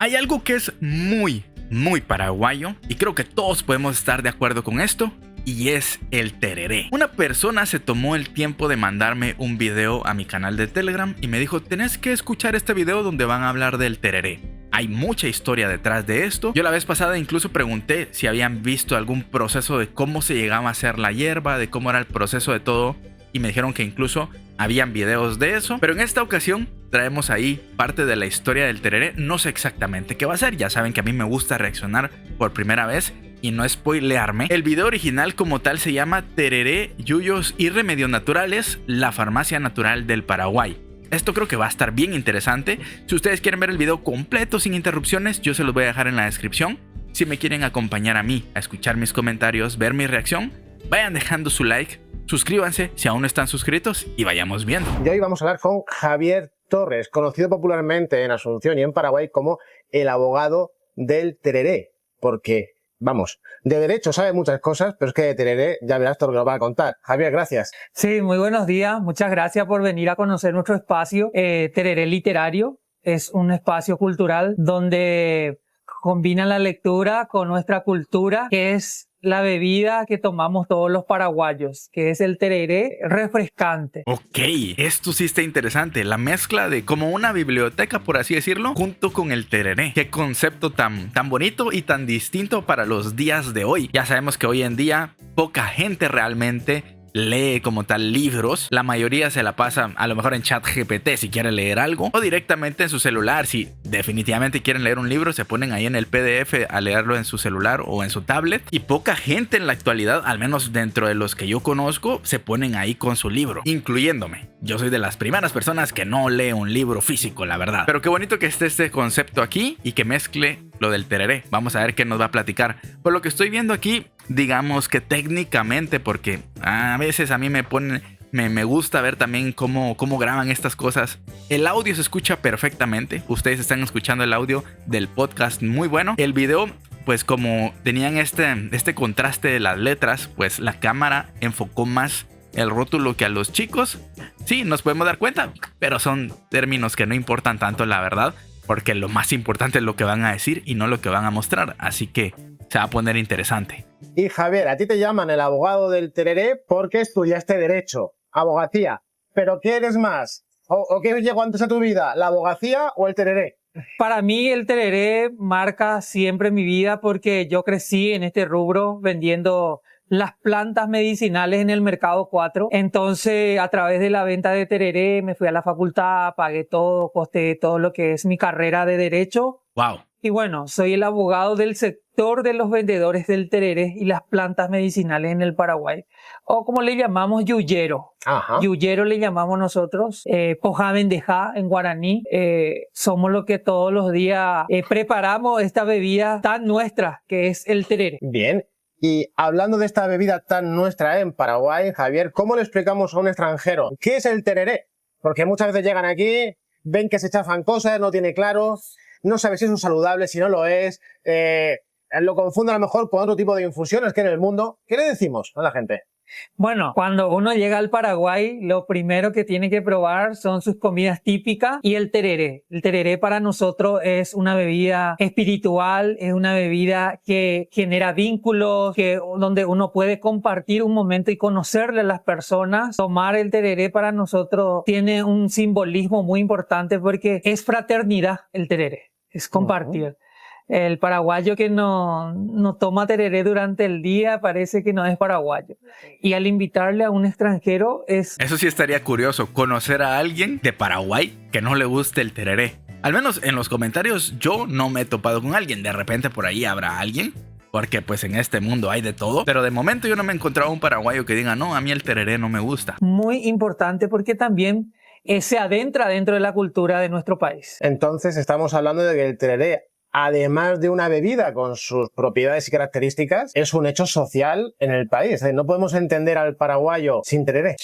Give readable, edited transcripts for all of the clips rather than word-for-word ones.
Hay algo que es muy paraguayo y creo que todos podemos estar de acuerdo con esto, y es el tereré. Una persona se tomó el tiempo de mandarme un video a mi canal de Telegram y me dijo: tenés que escuchar este video donde van a hablar del tereré. Hay mucha historia detrás de esto. Yo la vez pasada incluso pregunté si habían visto algún proceso de cómo se llegaba a hacer la hierba, de cómo era el proceso de todo, y me dijeron que incluso habían videos de eso. Pero en esta ocasión traemos ahí parte de la historia del tereré. No sé exactamente qué va a ser. Ya saben que a mí me gusta reaccionar por primera vez y no spoilearme. El video original como tal se llama Tereré, Yuyos y Remedios Naturales, la farmacia natural del Paraguay. Esto creo que va a estar bien interesante. Si ustedes quieren ver el video completo sin interrupciones, yo se los voy a dejar en la descripción. Si me quieren acompañar a mí a escuchar mis comentarios, ver mi reacción, vayan dejando su like, suscríbanse si aún no están suscritos y vayamos viendo. Y hoy vamos a hablar con Javier Torres, conocido popularmente en Asunción y en Paraguay como el abogado del tereré, porque, vamos, de derecho sabe muchas cosas, pero es que de tereré ya verás todo lo que nos va a contar. Javier, gracias. Sí, muy buenos días. Muchas gracias por venir a conocer nuestro espacio. Tereré Literario es un espacio cultural donde combina la lectura con nuestra cultura, que es la bebida que tomamos todos los paraguayos, que es el tereré refrescante. Ok, esto sí está interesante. La mezcla de como una biblioteca, por así decirlo, junto con el tereré. Qué concepto tan bonito y tan distinto para los días de hoy. Ya sabemos que hoy en día poca gente realmente lee como tal libros. La mayoría se la pasa a lo mejor en ChatGPT si quiere leer algo, o directamente en su celular. Si definitivamente quieren leer un libro, se ponen ahí en el PDF a leerlo en su celular o en su tablet. Y poca gente en la actualidad, al menos dentro de los que yo conozco, se ponen ahí con su libro, incluyéndome. Yo soy de las primeras personas que no lee un libro físico, la verdad. Pero qué bonito que esté este concepto aquí y que mezcle lo del tereré. Vamos a ver qué nos va a platicar. Por lo que estoy viendo aquí, digamos que técnicamente, porque a veces a mí me gusta ver también cómo graban estas cosas. El audio se escucha perfectamente. Ustedes están escuchando el audio del podcast muy bueno. El video, pues como tenían este contraste de las letras, pues la cámara enfocó más el rótulo que a los chicos. Sí, nos podemos dar cuenta, pero son términos que no importan tanto, la verdad, porque lo más importante es lo que van a decir y no lo que van a mostrar. Así que se va a poner interesante. Y Javier, a ti te llaman el abogado del tereré porque estudiaste Derecho, abogacía. ¿Pero qué eres más? ¿O qué llegó antes a tu vida? ¿La abogacía o el tereré? Para mí el tereré marca siempre mi vida porque yo crecí en este rubro vendiendo las plantas medicinales en el Mercado 4. Entonces, a través de la venta de tereré me fui a la facultad, pagué todo, costeé todo lo que es mi carrera de Derecho. Wow. Y bueno, soy el abogado del sector de los vendedores del tereré y las plantas medicinales en el Paraguay. O como le llamamos, yuyero. Ajá. Yuyero le llamamos nosotros. Pojá vendejá en guaraní. Somos los que todos los días preparamos esta bebida tan nuestra que es el tereré. Bien. Y hablando de esta bebida tan nuestra en Paraguay, Javier, ¿cómo le explicamos a un extranjero qué es el tereré? Porque muchas veces llegan aquí, ven que se chafan cosas, no tiene claro, no sabe si es un saludable, si no lo es, lo confunde a lo mejor con otro tipo de infusiones que hay en el mundo. ¿Qué le decimos a la gente? Bueno, cuando uno llega al Paraguay, lo primero que tiene que probar son sus comidas típicas y el tereré. El tereré para nosotros es una bebida espiritual, es una bebida que genera vínculos, donde uno puede compartir un momento y conocerle a las personas. Tomar el tereré para nosotros tiene un simbolismo muy importante porque es fraternidad el tereré, es compartir. El paraguayo que no toma tereré durante el día parece que no es paraguayo. Y al invitarle a un extranjero es... Eso sí estaría curioso, conocer a alguien de Paraguay que no le guste el tereré. Al menos en los comentarios yo no me he topado con alguien. De repente por ahí habrá alguien, porque pues en este mundo hay de todo. Pero de momento yo no me he encontrado un paraguayo que diga: no, a mí el tereré no me gusta. Muy importante porque también se adentra dentro de la cultura de nuestro país. Entonces estamos hablando de que el tereré, además de una bebida con sus propiedades y características, es un hecho social en el país. No podemos entender al paraguayo sin tereré.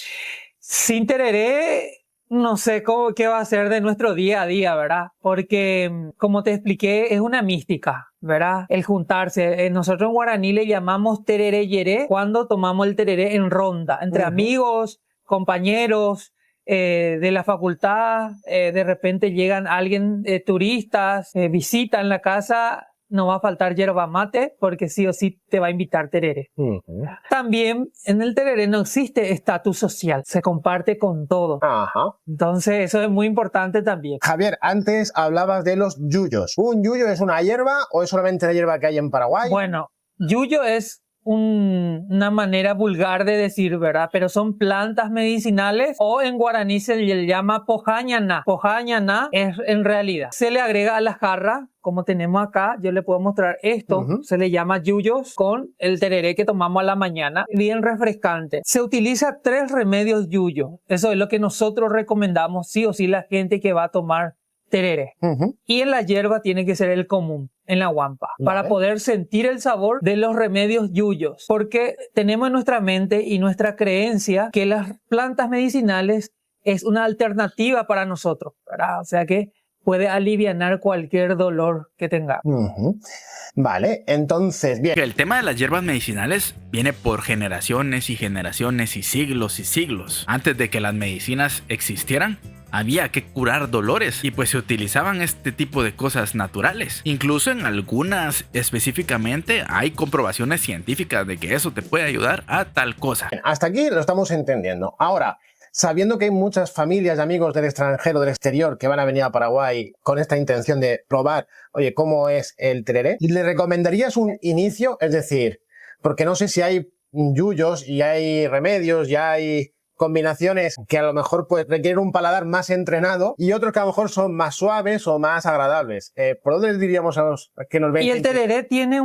Sin tereré, no sé qué va a ser de nuestro día a día, ¿verdad? Porque, como te expliqué, es una mística, ¿verdad? El juntarse. Nosotros en guaraní le llamamos tereré yeré cuando tomamos el tereré en ronda, entre amigos, compañeros, de la facultad, de repente llegan alguien, turistas, visitan la casa, no va a faltar yerba mate porque sí o sí te va a invitar tereré. También en el tereré no existe estatus social, se comparte con todo. Ajá. Entonces eso es muy importante también. Javier, antes hablabas de los yuyos. ¿Un yuyo es una hierba o es solamente la hierba que hay en Paraguay? Bueno, yuyo es una manera vulgar de decir, ¿verdad? Pero son plantas medicinales o en guaraní se le llama pojañaná. Pojañaná es en realidad, se le agrega a la jarra, como tenemos acá, yo le puedo mostrar esto, se le llama yuyos con el tereré que tomamos a la mañana, bien refrescante. Se utiliza 3 remedios yuyos, eso es lo que nosotros recomendamos sí o sí la gente que va a tomar tereré. Y en la hierba tiene que ser el común, en la huampa, para poder sentir el sabor de los remedios yuyos, porque tenemos en nuestra mente y nuestra creencia que las plantas medicinales es una alternativa para nosotros, ¿verdad? O sea que puede alivianar cualquier dolor que tengamos. Vale, entonces, bien. El tema de las hierbas medicinales viene por generaciones y generaciones y siglos. Antes de que las medicinas existieran, había que curar dolores y pues se utilizaban este tipo de cosas naturales. Incluso en algunas específicamente hay comprobaciones científicas de que eso te puede ayudar a tal cosa. Hasta aquí lo estamos entendiendo. Ahora, sabiendo que hay muchas familias y amigos del extranjero, del exterior, que van a venir a Paraguay con esta intención de probar, oye, cómo es el tereré, ¿le recomendarías un inicio? Es decir, porque no sé si hay yuyos y hay remedios y hay combinaciones que a lo mejor pues, requieren un paladar más entrenado y otros que a lo mejor son más suaves o más agradables. ¿Por dónde les diríamos a los que nos ven? Y el tereré tiene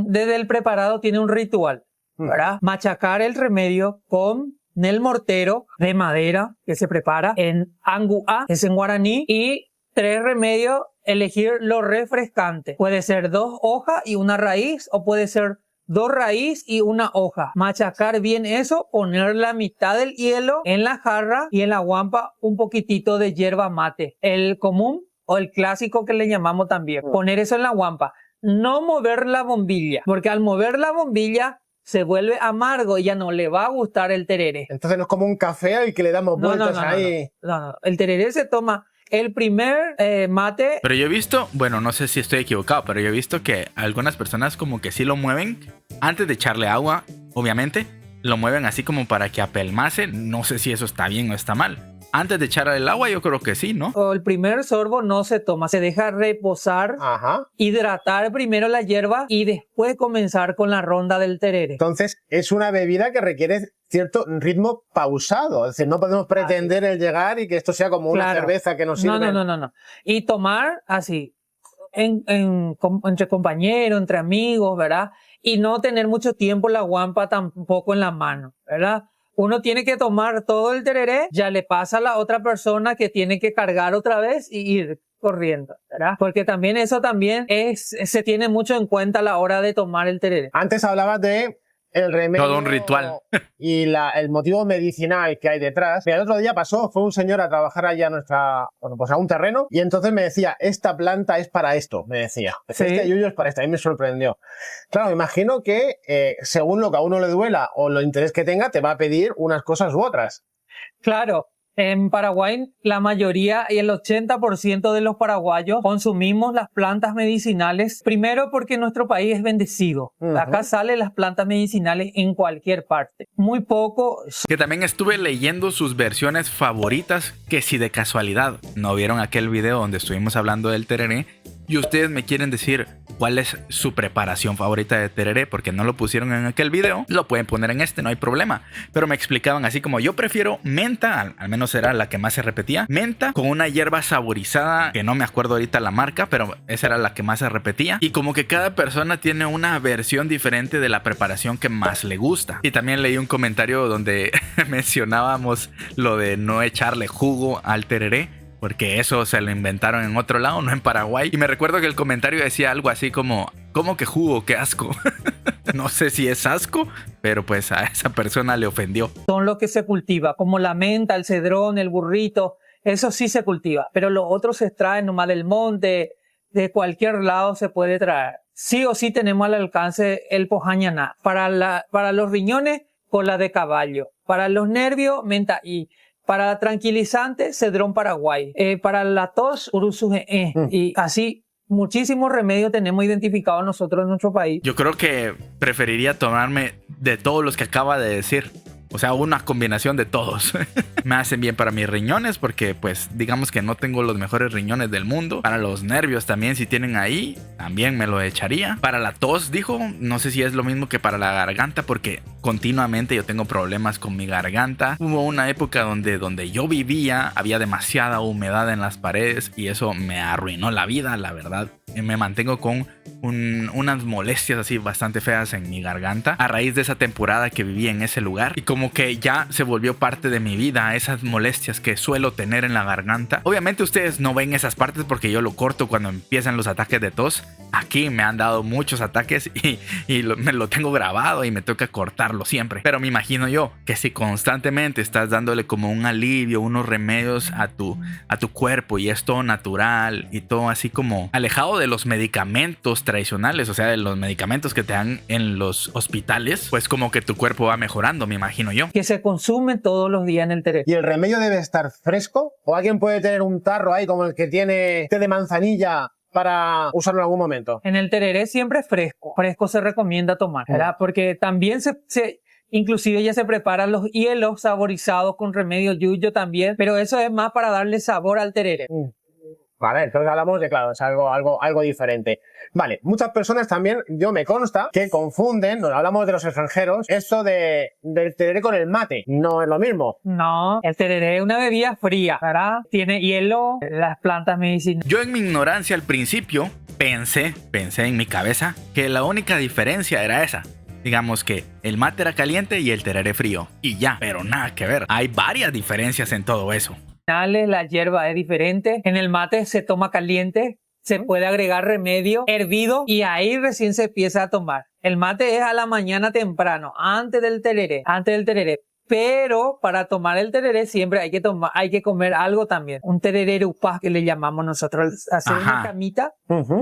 desde el preparado tiene un ritual, ¿verdad? Machacar el remedio con el mortero de madera que se prepara en anguá, es en guaraní, y 3 remedios, elegir lo refrescante. Puede ser 2 hojas y una raíz, o puede ser 2 raíces y una hoja. Machacar bien eso, poner la mitad del hielo en la jarra y en la guampa un poquitito de yerba mate. El común o el clásico que le llamamos también. Poner eso en la guampa. No mover la bombilla, porque al mover la bombilla se vuelve amargo y ya no le va a gustar el tereré. Entonces no es como un café al que le damos vueltas ahí. No. El tereré se toma el primer mate. Pero yo he visto, bueno, no sé si estoy equivocado, pero yo he visto que algunas personas como que sí lo mueven antes de echarle agua, obviamente. Lo mueven así como para que apelmace. No sé si eso está bien o está mal. Antes de echar el agua yo creo que sí, ¿no? O el primer sorbo no se toma, se deja reposar, hidratar primero la hierba y después comenzar con la ronda del tereré. Entonces es una bebida que requiere cierto ritmo pausado, es decir, no podemos pretender el llegar y que esto sea como una cerveza que nos sirve. No. Y tomar así, entre compañeros, entre amigos, ¿verdad? Y no tener mucho tiempo la guampa tampoco en la mano, ¿verdad? Uno tiene que tomar todo el tereré, ya le pasa a la otra persona que tiene que cargar otra vez y ir corriendo, ¿verdad? Porque también eso también se tiene mucho en cuenta a la hora de tomar el tereré. Antes hablabas de el remedio. Todo un ritual. Y el motivo medicinal que hay detrás. Mira, el otro día fue un señor a trabajar allá a un terreno y entonces me decía, esta planta es para esto, me decía. Este yuyo es para esto, a mí me sorprendió. Claro, me imagino que según lo que a uno le duela o lo interés que tenga, te va a pedir unas cosas u otras. Claro. En Paraguay, la mayoría y el 80% de los paraguayos consumimos las plantas medicinales. Primero porque nuestro país es bendecido. Acá salen las plantas medicinales en cualquier parte. Muy poco. Que también estuve leyendo sus versiones favoritas, que si de casualidad no vieron aquel video donde estuvimos hablando del tereré y ustedes me quieren decir cuál es su preparación favorita de tereré porque no lo pusieron en aquel video, lo pueden poner en este, no hay problema. Pero me explicaban así como yo prefiero menta, al menos era la que más se repetía, menta con una hierba saborizada, que no me acuerdo ahorita la marca, pero esa era la que más se repetía. Y como que cada persona tiene una versión diferente de la preparación que más le gusta. Y también leí un comentario donde mencionábamos lo de no echarle jugo al tereré, porque eso se lo inventaron en otro lado, no en Paraguay. Y me recuerdo que el comentario decía algo así como, ¿cómo que jugo? ¡Qué asco! No sé si es asco, pero pues a esa persona le ofendió. Son lo que se cultiva, como la menta, el cedrón, el burrito, eso sí se cultiva. Pero los otros se extraen nomás del monte, de cualquier lado se puede traer. Sí o sí tenemos al alcance el pojañaná. Para los riñones, cola de caballo. Para los nervios, menta y Para tranquilizante, cedrón paraguay. Para la tos, urusuje. Y así muchísimos remedios tenemos identificados nosotros en nuestro país. Yo creo que preferiría tomarme de todos los que acaba de decir. O sea, una combinación de todos. Me hacen bien para mis riñones porque pues digamos que no tengo los mejores riñones del mundo. Para los nervios también, si tienen ahí, también me lo echaría. Para la tos, dijo, no sé si es lo mismo que para la garganta porque continuamente yo tengo problemas con mi garganta. Hubo una época donde yo vivía, había demasiada humedad en las paredes y eso me arruinó la vida, la verdad. Me mantengo con unas molestias así bastante feas en mi garganta a raíz de esa temporada que viví en ese lugar y como que ya se volvió parte de mi vida esas molestias que suelo tener en la garganta. Obviamente ustedes no ven esas partes porque yo lo corto cuando empiezan los ataques de tos. Aquí me han dado muchos ataques y me lo tengo grabado y me toca cortarlo siempre. Pero me imagino yo que si constantemente estás dándole como un alivio, unos remedios a tu cuerpo y es todo natural y todo así como alejado de los medicamentos tradicionales, o sea, de los medicamentos que te dan en los hospitales, pues como que tu cuerpo va mejorando, me imagino yo. Que se consume todos los días en el tereré. ¿Y el remedio debe estar fresco? ¿O alguien puede tener un tarro ahí como el que tiene té de manzanilla para usarlo en algún momento? En el tereré siempre es fresco. Fresco se recomienda tomar, ¿verdad? Porque también inclusive ya se preparan los hielos saborizados con remedio yuyo también, pero eso es más para darle sabor al tereré. Vale, entonces hablamos de, claro, es algo diferente. Vale, muchas personas también, yo me consta, que confunden, nos hablamos de los extranjeros, esto del tereré con el mate. No es lo mismo. No, el tereré es una bebida fría, ¿verdad? Tiene hielo, las plantas medicinales. Yo en mi ignorancia al principio pensé en mi cabeza que la única diferencia era esa. Digamos que el mate era caliente y el tereré frío. Y ya, pero nada que ver. Hay varias diferencias en todo eso. La hierba es diferente. En el mate se toma caliente, se puede agregar remedio hervido y ahí recién se empieza a tomar. El mate es a la mañana temprano, antes del tereré. Pero para tomar el tereré siempre hay que comer algo también. Un tereré upá que le llamamos nosotros, hacer una camita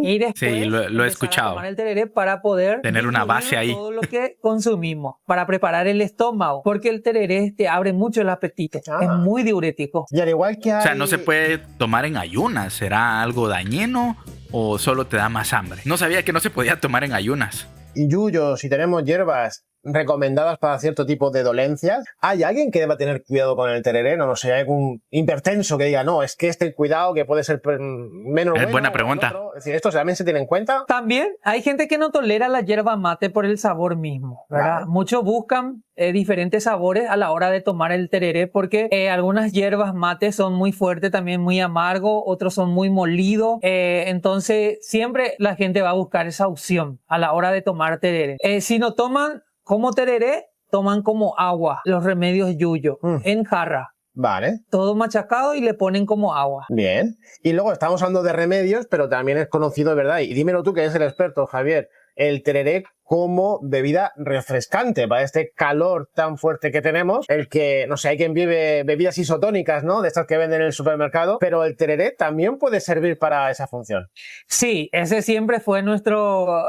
y después sí, lo he escuchado. A tomar el tereré para poder tener una base ahí. Todo lo que consumimos para preparar el estómago, porque el tereré te abre mucho el apetito. Es muy diurético. Y al igual que O sea, no se puede tomar en ayunas. ¿Será algo dañino o solo te da más hambre? No sabía que no se podía tomar en ayunas. Y yuyo, si tenemos hierbas recomendadas para cierto tipo de dolencias, ¿hay alguien que deba tener cuidado con el tereré? No sé, hay algún hipertenso que diga, no, es que cuidado que puede ser menos bueno. Es buena pregunta. Es decir, ¿esto también se tiene en cuenta? También hay gente que no tolera la hierba mate por el sabor mismo, ¿verdad? Claro. Muchos buscan diferentes sabores a la hora de tomar el tereré porque algunas hierbas mate son muy fuertes, también muy amargos, otros son muy molidos. Entonces, siempre la gente va a buscar esa opción a la hora de tomar tereré. Si no toman como tereré, toman como agua los remedios yuyo en jarra. Vale. Todo machacado y le ponen como agua. Bien. Y luego estamos hablando de remedios, pero también es conocido, ¿verdad? Y dímelo tú que eres el experto, Javier, el tereré como bebida refrescante para este calor tan fuerte que tenemos. El que, no sé, hay quien vive bebidas isotónicas, ¿no? De estas que venden en el supermercado, pero el tereré también puede servir para esa función. Sí, ese siempre fue nuestro...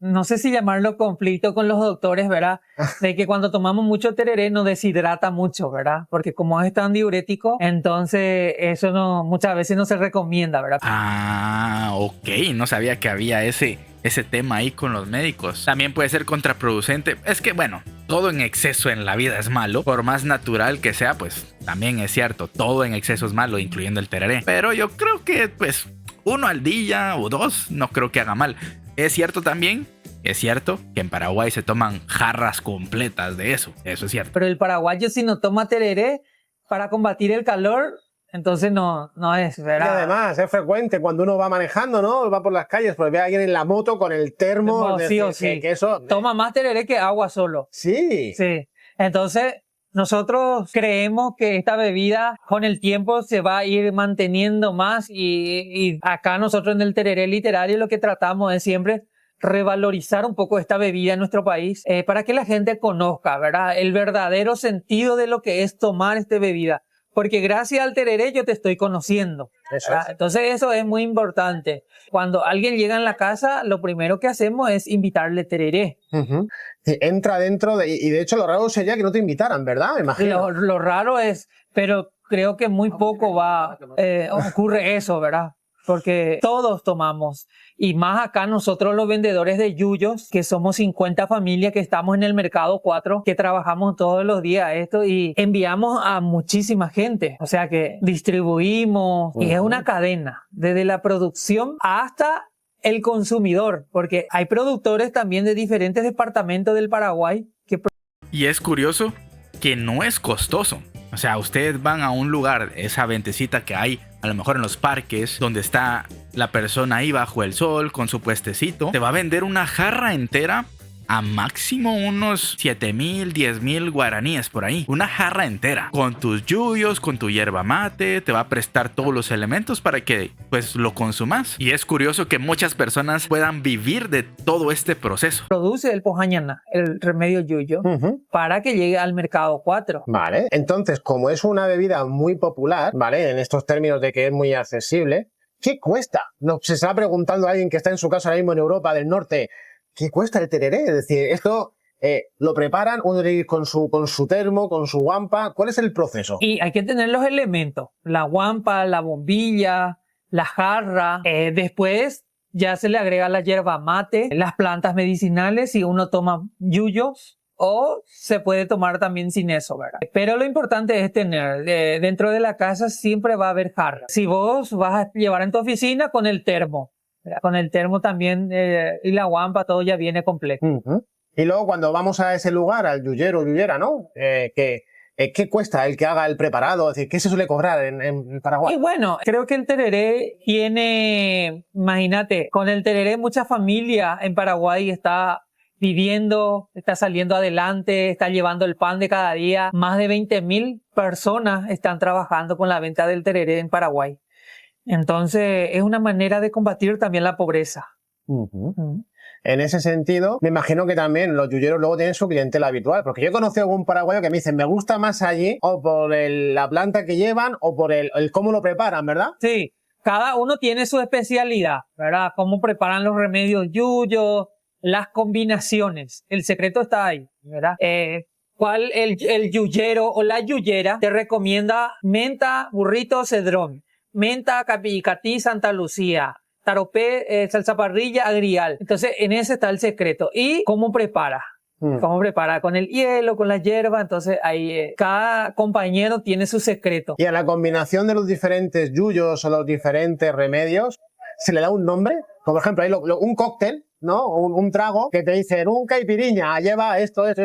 no sé si llamarlo conflicto con los doctores, ¿verdad? De que cuando tomamos mucho tereré nos deshidrata mucho, ¿verdad? Porque como es tan diurético, entonces eso muchas veces no se recomienda, ¿verdad? Ah, ok. No sabía que había ese tema ahí con los médicos. También puede ser contraproducente. Es que, bueno, todo en exceso en la vida es malo. Por más natural que sea, pues también es cierto. Todo en exceso es malo, incluyendo el tereré. Pero yo creo que, pues, 1 al día o 2, no creo que haga mal. Es cierto también, que en Paraguay se toman jarras completas de eso. Eso es cierto. Pero el paraguayo si no toma tereré para combatir el calor, entonces no es, ¿verdad? Y además es frecuente cuando uno va manejando, ¿no? Va por las calles, pues ve a alguien en la moto con el termo. Sí o sí. Que eso... Toma más tereré que agua solo. Sí. Sí. Entonces... nosotros creemos que esta bebida con el tiempo se va a ir manteniendo más y acá nosotros en el tereré literario lo que tratamos es siempre revalorizar un poco esta bebida en nuestro país para que la gente conozca, ¿verdad? El verdadero sentido de lo que es tomar esta bebida. porque gracias al tereré yo te estoy conociendo. Eso ¿verdad? es. Entonces eso es muy importante. Cuando alguien llega en la casa, lo primero que hacemos es invitarle tereré. Ujú. Entra dentro de... Y de hecho lo raro sería que no te invitaran, ¿verdad? Me imagino. Lo raro es, pero creo que muy poco ocurre eso, ¿verdad? Porque todos tomamos. Y más acá nosotros los vendedores de yuyos, que somos 50 familias que estamos en el mercado 4, que trabajamos todos los días esto y enviamos a muchísima gente. O sea que distribuimos y es una cadena, desde la producción hasta el consumidor, porque hay productores también de diferentes departamentos del Paraguay que... Y es curioso que no es costoso. O sea, ustedes van a un lugar, esa ventecita que hay, a lo mejor en los parques, donde está la persona ahí bajo el sol con su puestecito, te va a vender una jarra entera a máximo unos 7,000, 10,000 guaraníes por ahí. Una jarra entera. Con tus yuyos, con tu yerba mate, te va a prestar todos los elementos para que pues lo consumas. Y es curioso que muchas personas puedan vivir de todo este proceso. produce el pojañana, el remedio yuyo, para que llegue al mercado 4. Vale, entonces como es una bebida muy popular, ¿vale? En estos términos de que es muy accesible, ¿qué cuesta? No, se está preguntando a alguien que está en su casa ahora mismo en Europa del Norte, ¿qué cuesta el tereré? Es decir, esto lo preparan, uno tiene que ir con su termo, con su guampa. ¿Cuál es el proceso? Y hay que tener los elementos, la guampa, la bombilla, la jarra. Después ya se le agrega la yerba mate, las plantas medicinales si uno toma yuyos. O se puede tomar también sin eso, ¿verdad? Pero lo importante es tener, dentro de la casa siempre va a haber jarra. Si vos vas a llevar en tu oficina con el termo, ¿verdad? Con el termo también y la guampa, todo ya viene completo. Y luego cuando vamos a ese lugar, al yuyero o yuyera, ¿no? ¿Qué cuesta el que haga el preparado? Es decir, ¿qué se suele cobrar en Paraguay? Y bueno, creo que el tereré tiene, imagínate, con el tereré mucha familia en Paraguay está viviendo, está saliendo adelante, está llevando el pan de cada día. Más de 20,000 personas están trabajando con la venta del tereré en Paraguay. Entonces, es una manera de combatir también la pobreza. En ese sentido, me imagino que también los yuyeros luego tienen su clientela habitual, porque yo he conocido a algún paraguayo que me dicen, me gusta más allí, o por la planta que llevan, o por el cómo lo preparan, ¿verdad? Sí, cada uno tiene su especialidad, ¿verdad? Cómo preparan los remedios yuyos, las combinaciones. El secreto está ahí, ¿verdad? El yuyero o la yuyera te recomienda menta, burrito, cedrón, menta, capicatí, Santa Lucía, taropé, salsa parrilla, agrial. Entonces, en ese está el secreto. ¿Y cómo prepara? ¿Cómo prepara? Con el hielo, con la hierba. Entonces, ahí cada compañero tiene su secreto. Y a la combinación de los diferentes yuyos o los diferentes remedios, ¿se le da un nombre? Como por ejemplo, hay un cóctel, ¿no? Un trago que te dicen, un caipiriña, lleva esto. ¿En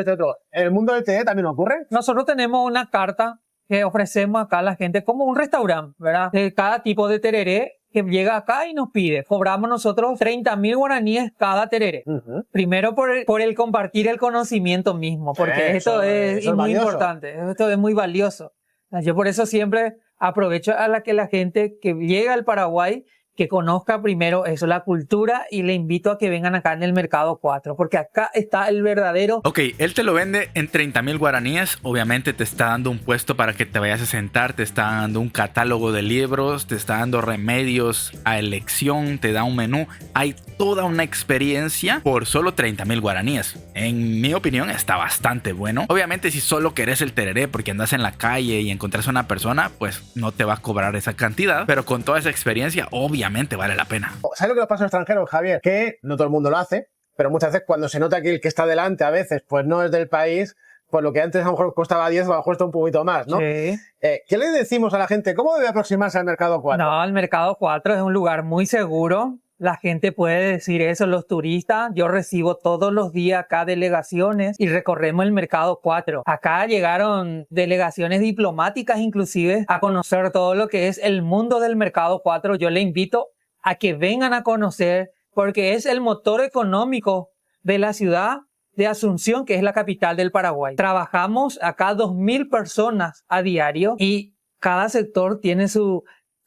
el mundo del té también ocurre? Nosotros tenemos una carta que ofrecemos acá a la gente como un restaurante, ¿verdad? De cada tipo de tereré que llega acá y nos pide. Cobramos nosotros 30,000 guaraníes cada tereré. Primero por el compartir el conocimiento mismo, porque esto es muy importante, esto es muy valioso. Yo por eso siempre aprovecho a la gente que llega al Paraguay que conozca primero eso, la cultura, y le invito a que vengan acá en el mercado 4, porque acá está el verdadero. Ok, él te lo vende en 30,000 guaraníes, obviamente te está dando un puesto para que te vayas a sentar, te está dando un catálogo de libros, te está dando remedios a elección, te da un menú, hay toda una experiencia por solo 30,000 guaraníes. En mi opinión está bastante bueno. Obviamente si solo querés el tereré porque andas en la calle y encontrás a una persona, pues no te va a cobrar esa cantidad, pero con toda esa experiencia, obviamente vale la pena. ¿Sabes lo que nos pasa a los extranjeros, Javier? Que no todo el mundo lo hace, pero muchas veces cuando se nota que el que está delante a veces pues no es del país, pues lo que antes a lo mejor costaba 10, a lo mejor cuesta un poquito más, ¿no? Sí. ¿Qué le decimos a la gente? ¿Cómo debe aproximarse al mercado 4? No, el mercado 4 es un lugar muy seguro. La gente puede decir eso, los turistas. Yo recibo todos los días acá delegaciones y recorremos el mercado 4. Acá llegaron delegaciones diplomáticas inclusive a conocer todo lo que es el mundo del mercado 4. Yo le invito a que vengan a conocer porque es el motor económico de la ciudad de Asunción, que es la capital del Paraguay. Trabajamos acá 2,000 personas a diario y cada sector tiene su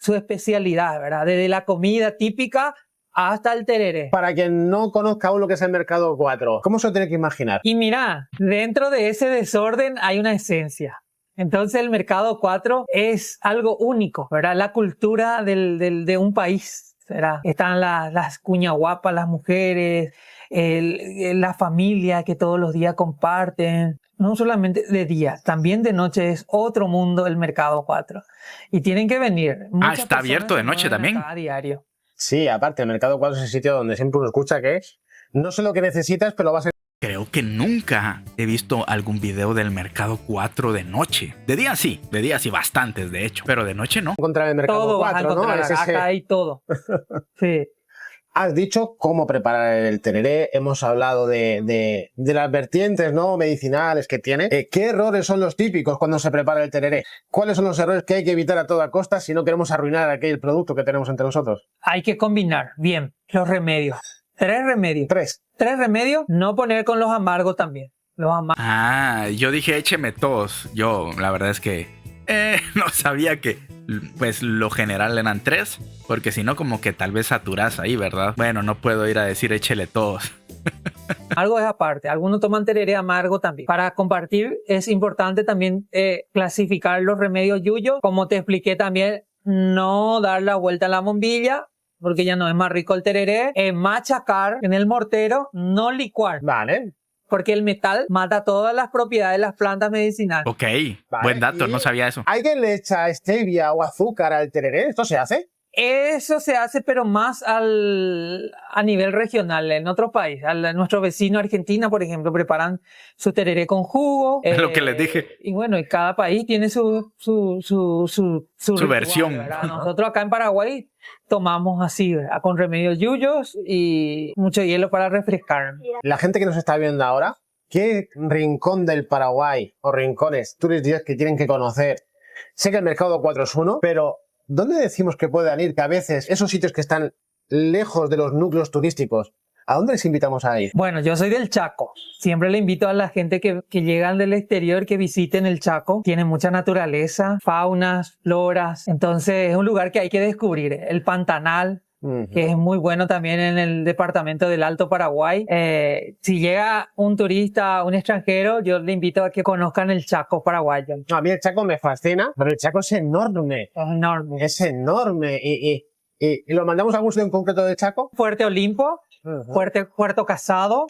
especialidad, ¿verdad? Desde la comida típica hasta el tereré. Para quien no conozca aún lo que es el mercado 4, ¿cómo se lo tiene que imaginar? Y mira, dentro de ese desorden hay una esencia. Entonces el mercado 4 es algo único, ¿verdad? La cultura de un país, ¿verdad? Están las cuñas guapas, las mujeres, la familia que todos los días comparten. No solamente de día, también de noche es otro mundo el mercado 4. Y tienen que venir. Está abierto de noche también. A diario. Sí, aparte, el mercado 4 es el sitio donde siempre uno escucha que no sé lo que necesitas, pero vas a... Creo que nunca he visto algún video del mercado 4 de noche. De día sí bastantes de hecho, pero de noche no. encontrar el mercado Todo 4, vas a encontrar, ¿no? acá hay todo. Sí. Has dicho cómo preparar el tereré, hemos hablado de las vertientes, ¿no?, medicinales que tiene. ¿Qué errores son los típicos cuando se prepara el tereré? ¿Cuáles son los errores que hay que evitar a toda costa si no queremos arruinar aquel producto que tenemos entre nosotros? Hay que combinar bien los remedios. 3 remedios. 3 remedios, no poner con los amargos también. Los amargos. Yo dije écheme todos. Yo la verdad es que no sabía que pues lo general eran 3, porque si no como que tal vez saturas ahí, ¿verdad? Bueno, no puedo ir a decir échele todos. Algo es aparte, algunos toman tereré amargo también. Para compartir es importante también clasificar los remedios yuyo. Como te expliqué también, no dar la vuelta a la bombilla, porque ya no es más rico el tereré. Machacar en el mortero, no licuar. Vale. Porque el metal mata todas las propiedades de las plantas medicinales. Ok, vale, buen dato, no sabía eso. ¿Alguien le echa stevia o azúcar al tereré? ¿Esto se hace? Eso se hace, pero más a nivel regional, en otro país. Nuestro vecino Argentina, por ejemplo, preparan su tereré con jugo. Es lo que les dije. Y bueno, y cada país tiene su ritual, versión. ¿verdad? Nosotros acá en Paraguay tomamos así, ¿verdad?, con remedios yuyos y mucho hielo para refrescar. La gente que nos está viendo ahora, ¿qué rincón del Paraguay o rincones tú les dirías que tienen que conocer? Sé que el mercado 4 es uno, pero ¿dónde decimos que puedan ir? Que a veces esos sitios que están lejos de los núcleos turísticos, ¿a dónde les invitamos a ir? Bueno, yo soy del Chaco. Siempre le invito a la gente que llegan del exterior que visiten el Chaco. Tiene mucha naturaleza, faunas, floras. Entonces es un lugar que hay que descubrir. El Pantanal, que es muy bueno también en el departamento del Alto Paraguay. Si llega un turista, un extranjero, yo le invito a que conozcan el Chaco paraguayo. A mí el Chaco me fascina, pero el Chaco es enorme. Es enorme. Es enorme. ¿Y lo mandamos a algún sitio en concreto del Chaco? Fuerte Olimpo, Puerto Casado,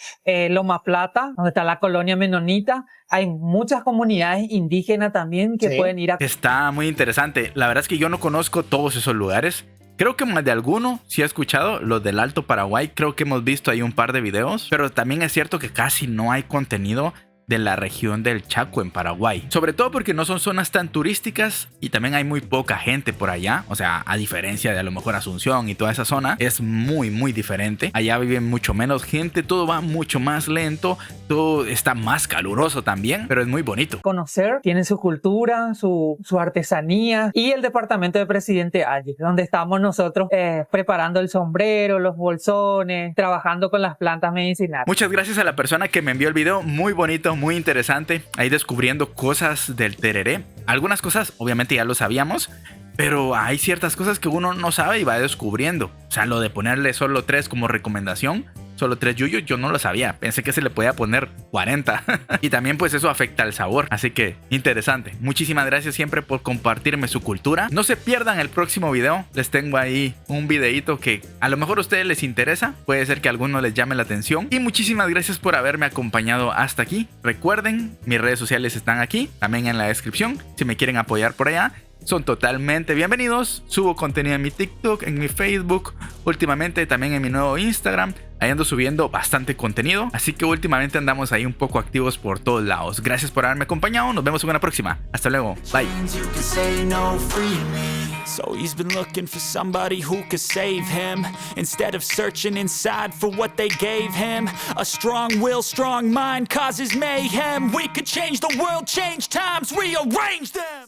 Loma Plata, donde está la colonia menonita. Hay muchas comunidades indígenas también que pueden ir a... Está muy interesante. La verdad es que yo no conozco todos esos lugares. Creo que más de alguno sí he escuchado, los del Alto Paraguay. Creo que hemos visto ahí un par de videos. Pero también es cierto que casi no hay contenido de la región del Chaco en Paraguay, sobre todo porque no son zonas tan turísticas y también hay muy poca gente por allá. O sea, a diferencia de a lo mejor Asunción y toda esa zona, es muy diferente. Allá vive mucho menos gente, todo va mucho más lento, todo está más caluroso también, pero es muy bonito. Conocer, tiene su cultura, su artesanía, y el departamento de Presidente Ayes, donde estamos nosotros preparando el sombrero, los bolsones, trabajando con las plantas medicinales. Muchas gracias a la persona que me envió el video, muy bonito, muy interesante, ahí descubriendo cosas del tereré. Algunas cosas obviamente ya lo sabíamos, pero hay ciertas cosas que uno no sabe y va descubriendo. O sea, lo de ponerle solo 3 como recomendación, solo 3 yuyos, yo no lo sabía. Pensé que se le podía poner 40. Y también pues eso afecta al sabor. Así que interesante. Muchísimas gracias siempre por compartirme su cultura. No se pierdan el próximo video. Les tengo ahí un videito que a lo mejor a ustedes les interesa. Puede ser que a algunos les llame la atención. Y muchísimas gracias por haberme acompañado hasta aquí. Recuerden, mis redes sociales están aquí, también en la descripción. Si me quieren apoyar por allá, son totalmente bienvenidos. Subo contenido en mi TikTok, en mi Facebook, últimamente también en mi nuevo Instagram. Ahí ando subiendo bastante contenido, así que últimamente andamos ahí un poco activos por todos lados. Gracias por haberme acompañado, nos vemos en una próxima. Hasta luego, bye. So he's been looking for somebody who could save him, instead of searching inside for what they gave him. A strong will, strong mind causes mayhem. We could change the world, change times, rearrange them.